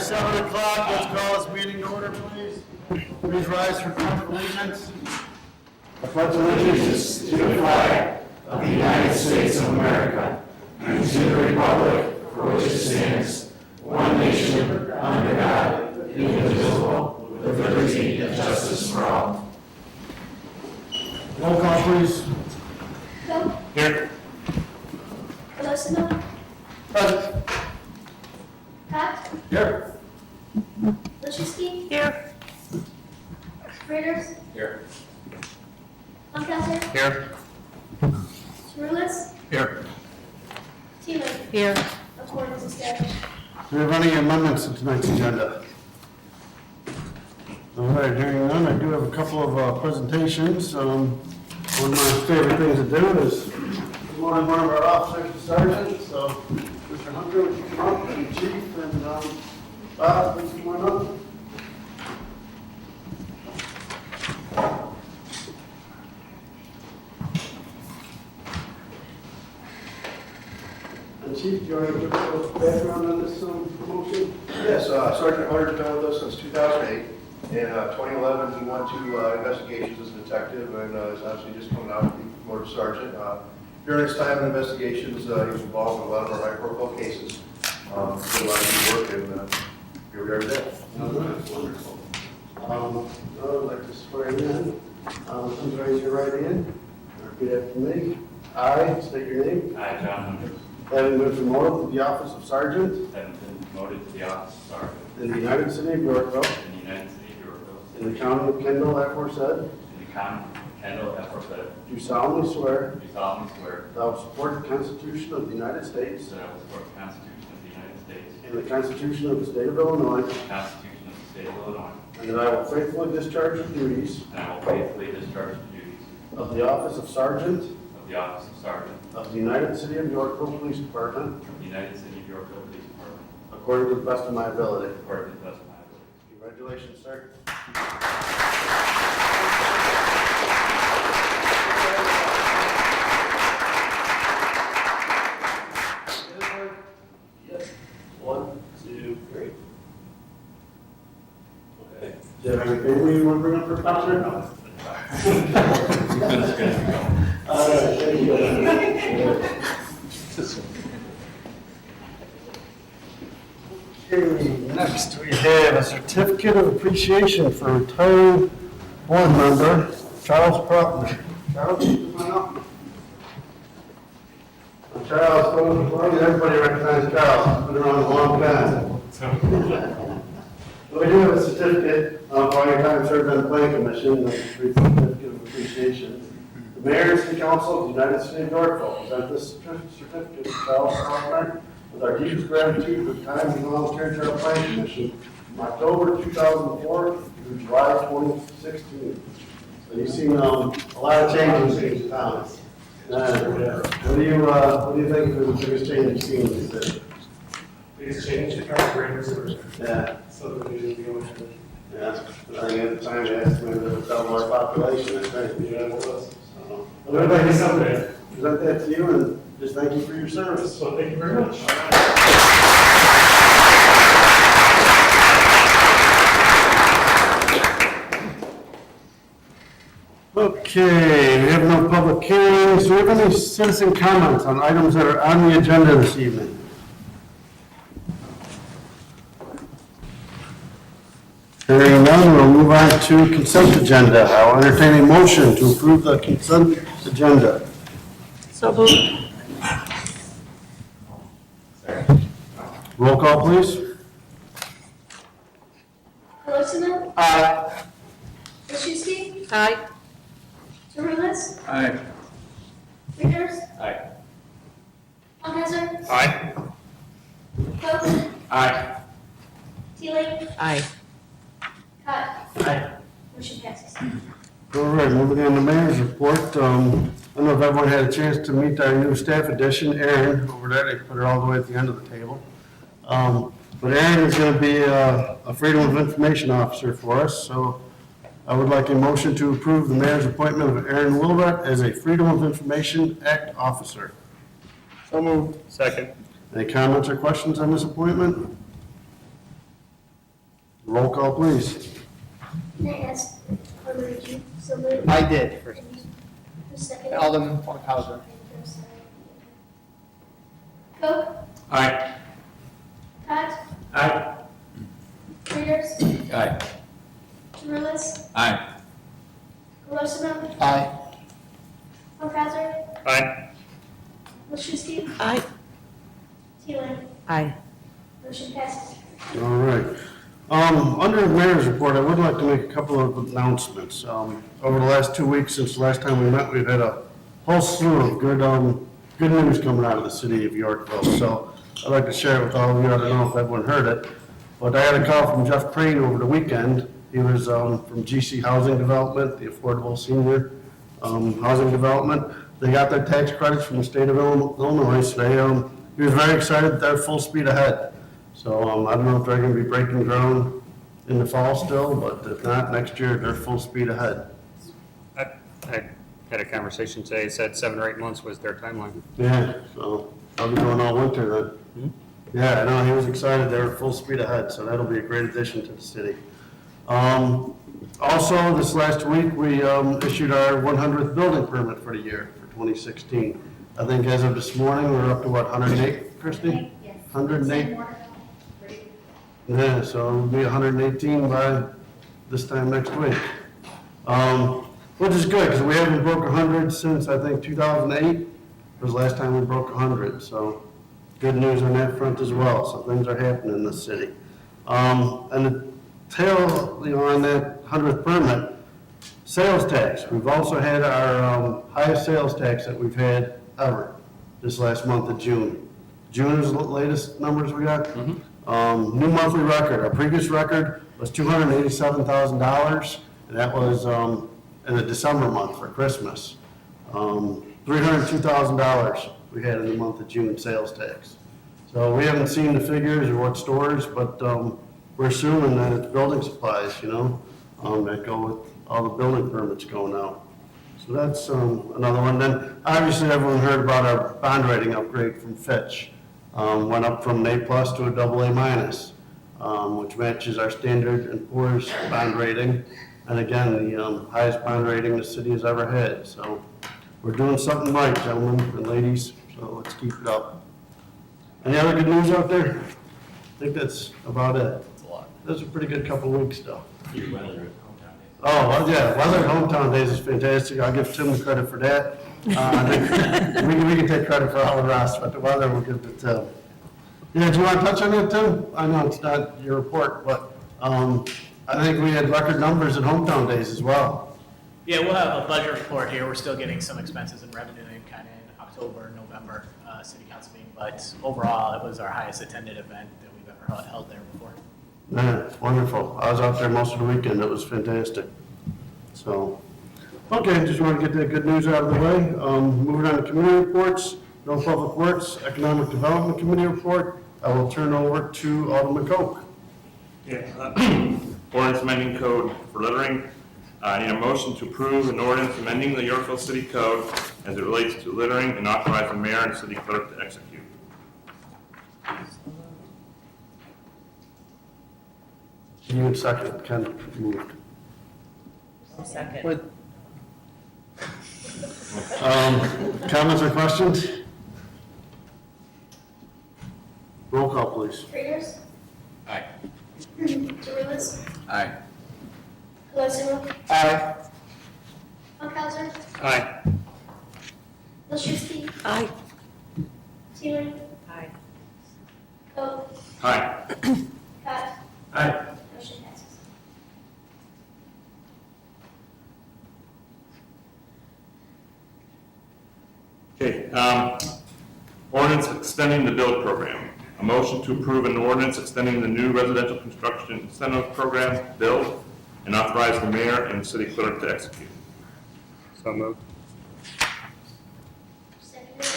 is 7 o'clock. Let's call this meeting to order, please. Please rise for pledge of allegiance. I pledge allegiance to the flag of the United States of America and to the republic for which it stands, one nation, under God, indivisible, with liberty and justice for all. Roll call, please. Go. Here. Elizabeth. Present. Pat. Here. Lucinski. Here. Raiders. Here. Lancaster. Here. Cerulis. Here. Teeling. Here. Accordance is established. Do we have any amendments to tonight's agenda? All right, hearing none, I do have a couple of presentations. One of my favorite things to do is promoting one of our officers to sergeant. So, Mr. Hunter, would you come up, and Chief, and Bob, would you come on up? And Chief, do you want to give us a little background on this promotion? Yes, Sergeant Hunter's been with us since 2008. In 2011, he went to investigations as a detective and is obviously just coming out to be promoted to sergeant. During his time in investigations, he was involved in a lot of our high-profile cases. Did a lot of good work, and here we are today. All right, wonderful. I would like to swear you in. Please raise your right hand. Repeat after me. I state your name. I, John Hunter, Having been promoted to the office of sergeant have been promoted to the office of sergeant in the United City of Yorkville, in the United City of Yorkville, in the county of Kendall, aforesaid, in the county of Kendall, aforesaid, do solemnly swear do solemnly swear that I will support the Constitution of the United States that I will support the Constitution of the United States and the Constitution of the State of Illinois, and the Constitution of the State of Illinois, and that I will faithfully discharge the duties and I will faithfully discharge the duties of the office of sergeant of the office of sergeant of the United City of Yorkville Police Department of the United City of Yorkville Police Department according to the best of my ability. according to the best of my ability. Congratulations, sir. Yes. 1, 2, 3. Okay. Do you have anything you want to bring up for picture? No. All right, thank you. Okay, next we have a certificate of appreciation for retired board member Charles Proutner. Charles, come on up. Charles, everybody recognizes Charles. He's been around a long time. We do have a certificate for all your time served on the planning commission, a certificate of appreciation. The mayor and city council of the United City of Yorkville present this certificate to Charles Proutner with our deepest gratitude for the time he volunteered to our planning commission from October 2004 through July 2016. So you've seen a lot of changes in town. What do you think is the biggest change you've seen in the city? Biggest change in our greatest Yeah. subdivision, the ocean. Yeah, I think at the time they estimated it was double our population, I think. Yeah, it was. So, But I'd like to someday. present that to you and just thank you for your service. So thank you very much. Okay, we have no public hearings. Do we have any citizen comments on items that are on the agenda this evening? Hearing none, we'll move on to consent agenda. I'll entertain a motion to approve the consent agenda. So moved. Roll call, please. Elizabeth. Aye. Lucinski. Aye. Cerulis. Aye. Raiders. Aye. Lancaster. Aye. Cook. Aye. Teeling. Aye. Pat. Aye. Motion passes. All right, moving on to mayor's report. I don't know if everyone had a chance to meet our new staff addition, Erin, over there. They put her all the way at the end of the table. But Erin is going to be a Freedom of Information officer for us, so I would like a motion to approve the mayor's appointment of Erin Wilbert as a Freedom of Information Act officer. So moved. Second. Any comments or questions on this appointment? Roll call, please. Can I ask, did you so move? I did. Who's second? Alderman Funkhauser. Cook, Aye. Cott, Aye. Peters, Aye. Rulis, Aye. Colosimo, Aye. Funkazor, Aye. Wilczewski, Aye. Teeling. Aye. Motion passes. All right. Under the mayor's report, I would like to make a couple of announcements. Over the last 2 weeks since the last time we met, we've had a whole slew of good news coming out of the city of Yorkville. So I'd like to share it with all of you. I don't know if everyone heard it, but I had a call from Jeff Crane over the weekend. He was from GC Housing Development, the Affordable Senior Housing Development. They got their tax credits from the state of Illinois. So he was very excited that they're full speed ahead. So I don't know if they're going to be breaking ground in the fall still, but if not, next year they're full speed ahead. I had a conversation today, it said 7 or 8 months was their timeline. Yeah, so I'll be going all winter then. Yeah, I know, he was excited, they were full speed ahead, so that'll be a great addition to the city. Also, this last week, we issued our 100th building permit for the year, for 2016. I think as of this morning, we're up to what, 108, Christie? Yes. 108? Yeah, so it'll be 118 by this time next week. Which is good, because we haven't broke 100 since, I think, 2008 was the last time we broke 100, so good news on that front as well, so things are happening in the city. And the tail, on that 100th permit, sales tax. We've also had our highest sales tax that we've had ever this last month of June. June is the latest numbers we got. New monthly record. Our previous record was $287,000, and that was in the December month for Christmas. $302,000 we had in the month of June sales tax. So we haven't seen the figures or what stores, but we're assuming that it's building supplies, that go with all the building permits going out. So that's another one. Then obviously everyone heard about our bond rating upgrade from Fitch. Went up from an A+ to a AA-, which matches our Standard & Poor's bond rating. And again, the highest bond rating the city has ever had. So we're doing something right, gentlemen and ladies, so let's keep it up. Any other good news out there? I think that's about it. That was a pretty good couple of weeks, though. Oh, well, yeah, weather at hometown days is fantastic. I'll give Tim the credit for that. We can take credit for all the rest, but the weather we'll give to Tim. Yeah, do you want to touch on that, Tim? I know it's not your report, but I think we had record numbers at hometown days as well. Yeah, we'll have a budget report here. We're still getting some expenses and revenue in kind of in October, November, city council meeting. But overall, it was our highest attended event that we've ever held there before. Yeah, it's wonderful. I was out there most of the weekend. It was fantastic. So, okay, just want to get that good news out of the way. Moving on to committee reports, no public works, economic development committee report. I will turn over to Alderman Koch. Yeah, ordinance amending code for littering. I need a motion to approve an ordinance amending the Yorkville City Code as it relates to littering and authorize the mayor and city clerk to execute. You would second, Ken moved. Second. Comments or questions? Roll call, please. Peters, Aye. Rulis, Aye. Colosimo, Aye. Funkazor, Aye. Wilczewski, Aye. Teeling, Aye. Cook, Aye. Cott, Aye. motion passes. Okay, ordinance extending the build program. A motion to approve an ordinance extending the new residential construction incentive program build and authorize the mayor and city clerk to execute. So moved. Seconded.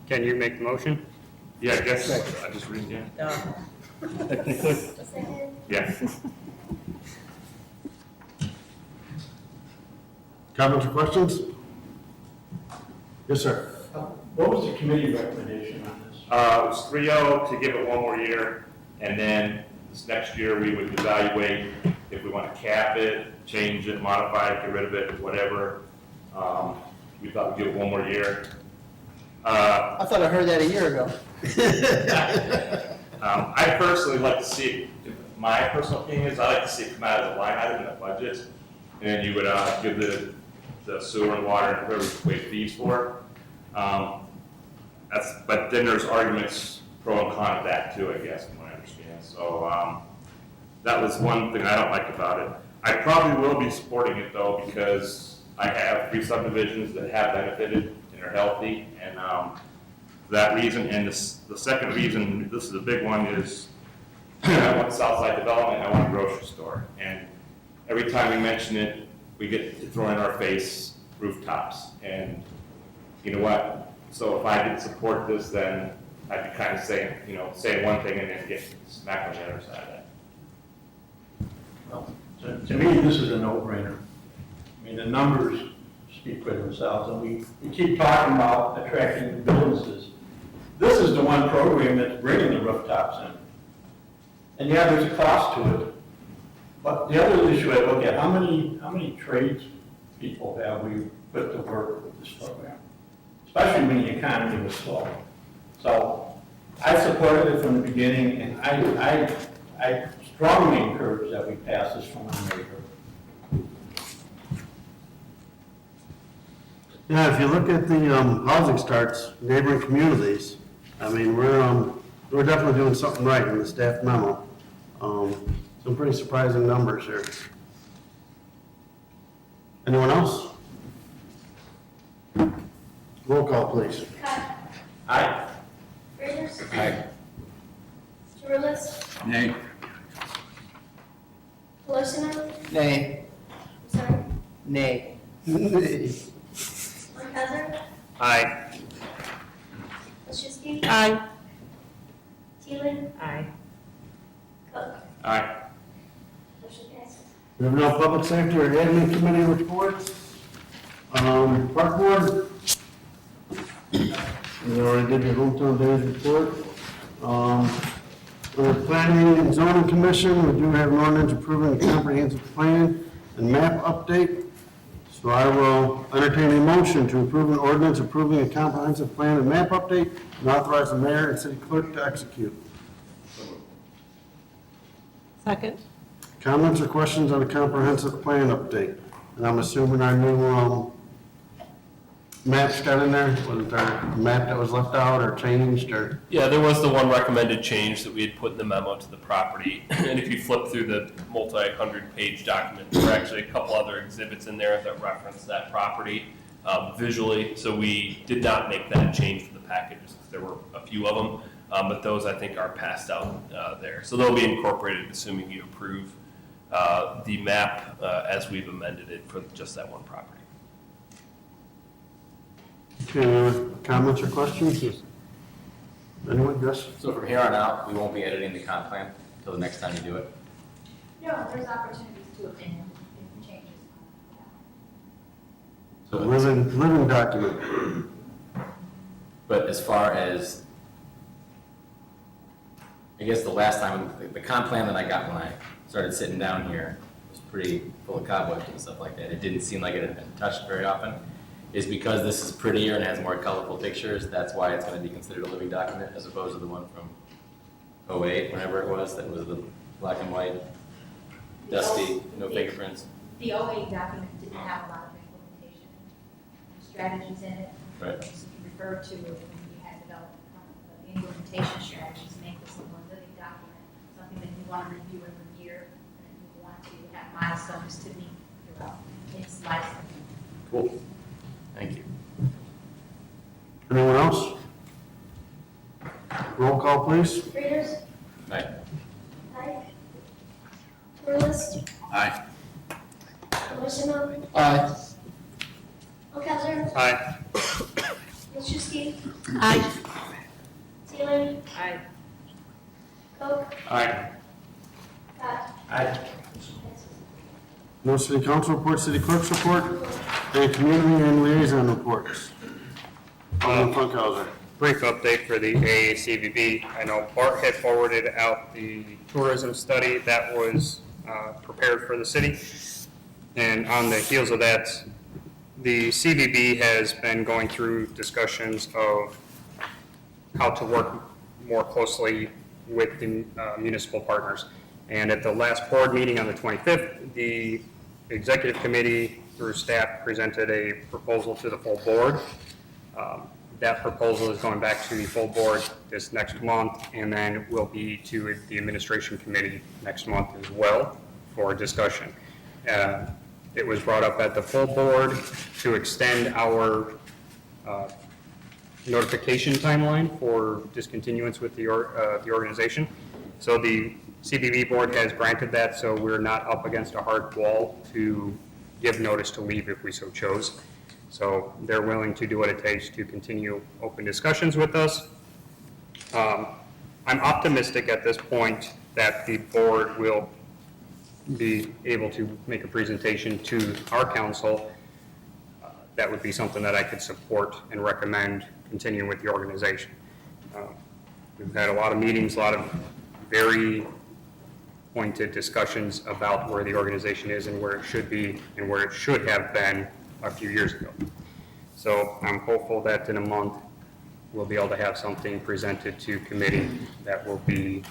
Can you make the motion? Yeah, I guess, I just read, yeah. Seconded. Yeah. Comments or questions? Yes, sir. What was the committee recommendation on this? It was 3-0 to give it one more year, and then this next year, we would evaluate if we want to cap it, change it, modify it, get rid of it, whatever. We thought we'd give it one more year. I thought I heard that a year ago. I personally like to see, my personal opinion is I like to see it come out as a line item in the budget. And then you would give the sewer and water and whoever waive fees for. But then there's arguments pro and con of that too, I guess, from what I understand. So that was one thing I don't like about it. I probably will be supporting it though, because I have 3 subdivisions that have benefited and are healthy. And for that reason, and the second reason, this is a big one, is I want Southside development, I want a grocery store. And every time we mention it, we get thrown in our face rooftops. And you know what? So if I didn't support this, then I'd be kind of saying one thing and then get smacked on the other side of that. Well, to me, this is a no-brainer. I mean, the numbers speak for themselves, and we keep talking about attracting the businesses. This is the one program that's bringing the rooftops in. And yeah, there's a cost to it. But the other issue I look at, how many trades people have we put to work with this program? Especially when the economy was slow. So I supported it from the beginning, and I strongly encourage that we pass this from one neighbor. Yeah, if you look at the housing starts, neighboring communities, I mean, we're definitely doing something right in the staff memo. Some pretty surprising numbers here. Anyone else? Roll call, please. Cut. Aye. Raiders. Aye. Churlis. Nay. Pelosino. Nay. Sorry. Nay. Mccuzzard. Aye. Olszewski. Aye. Teeling. Aye. Cook. Aye. Motion passes. We have no public safety or admin committee reports. Park board. We already did the hometown days report. For the planning and zoning commission, we do have an ordinance approving a comprehensive plan and map update. So I will entertain a motion to approve an ordinance approving a comprehensive plan and map update and authorize the mayor and city clerk to execute. Second. Comments or questions on the comprehensive plan update? And I'm assuming our new maps got in there? Was there a map that was left out or changed or? Yeah, there was the one recommended change that we had put in the memo to the property. And if you flip through the multi-100-page document, there were actually a couple other exhibits in there that reference that property visually. So we did not make that change to the packages. There were a few of them, but those I think are passed out there. So they'll be incorporated, assuming you approve the map as we've amended it for just that one property. Okay, comments or questions? Anyone, yes? So from here on out, we won't be editing the comp plan until the next time you do it? No, there's opportunities to amend if changes. So, Living document. but as far as, I guess the last time, the comp plan that I got when I started sitting down here was pretty full of cobwebs and stuff like that. It didn't seem like it had been touched very often. Is because this is prettier and has more colorful pictures, that's why it's going to be considered a living document as opposed to the one from 08, whenever it was, that was the black and white, dusty, no fingerprints. The 08 document didn't have a lot of implementation strategies in it. Right. So you referred to it when you had developed the implementation strategies, make this a more living document, something that you want to review every year, and you want to have milestones to meet throughout its lifetime. Cool. Thank you. Anyone else? Roll call, please. Raiders. Aye. Aye. Churlis. Aye. Pelosino. Aye. Mccuzzard. Aye. Olszewski. Aye. Teeling. Aye. Cook. Aye. Cut. Aye. No city council report, city clerk's report, and community and liaison reports. Alderman Funkhauser. brief update for the AACVB. I know Bart had forwarded out the tourism study that was prepared for the city. And on the heels of that, the CVB has been going through discussions of how to work more closely with the municipal partners. And at the last board meeting on the 25th, the executive committee through staff presented a proposal to the full board. That proposal is going back to the full board this next month, and then will be to the administration committee next month as well for discussion. It was brought up at the full board to extend our notification timeline for discontinuance with the organization. So the CBB board has granted that, so we're not up against a hard wall to give notice to leave if we so chose. So they're willing to do what it takes to continue open discussions with us. I'm optimistic at this point that the board will be able to make a presentation to our council. That would be something that I could support and recommend continuing with the organization. We've had a lot of meetings, a lot of very pointed discussions about where the organization is and where it should be and where it should have been a few years ago. So I'm hopeful that in a month we'll be able to have something presented to committee that will be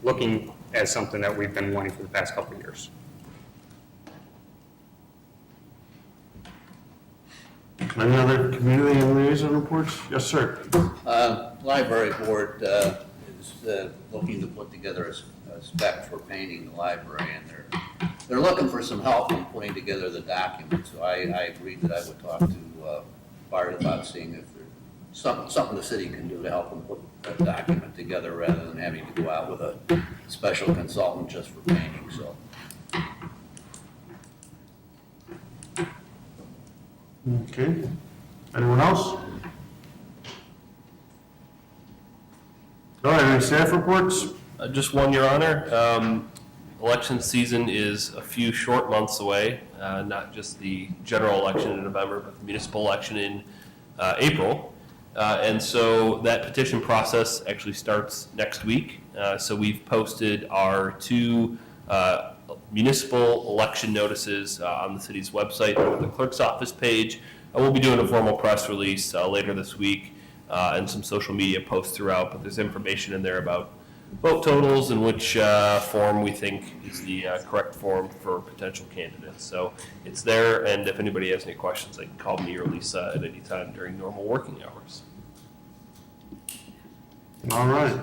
looking as something that we've been wanting for the past couple of years. Any other community and liaison reports? Yes, sir. Library board is looking to put together a spec for painting the library, and they're looking for some help in putting together the document. So I agreed that I would talk to Bart about seeing if there's something the city can do to help them put that document together rather than having to go out with a special consultant just for painting. So. Okay. Anyone else? All right, any staff reports? Just one, Your Honor. Election season is a few short months away, not just the general election in November, but the municipal election in April. And so that petition process actually starts next week. So we've posted our 2 municipal election notices on the city's website or the clerk's office page. We'll be doing a formal press release later this week and some social media posts throughout, but there's information in there about vote totals and which form we think is the correct form for potential candidates. So it's there, and if anybody has any questions, they can call me or Lisa at any time during normal working hours. All right.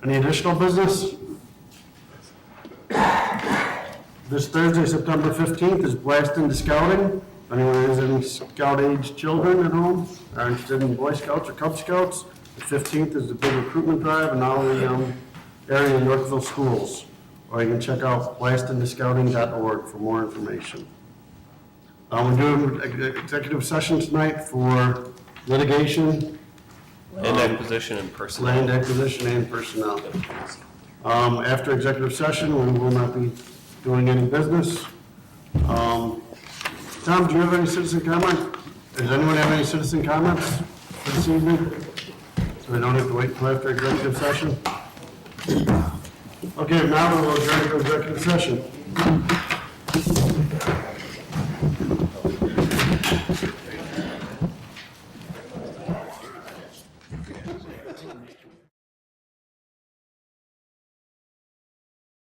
Any additional business? This Thursday, September 15th, is Blast into Scouting. If anyone has any scout-age children at home are interested in Boy Scouts or Cub Scouts, the 15th is the big recruitment drive in all the area Yorkville schools. Or you can check out blastintoscouting.org for more information. We're doing executive session tonight for litigation. Land acquisition and personnel. Land acquisition and personnel. After executive session, we will not be doing any business. Tom, do you have any citizen comment? Does anyone have any citizen comments for this evening? So we don't have to wait until after executive session? Okay, now we will adjourn to executive session.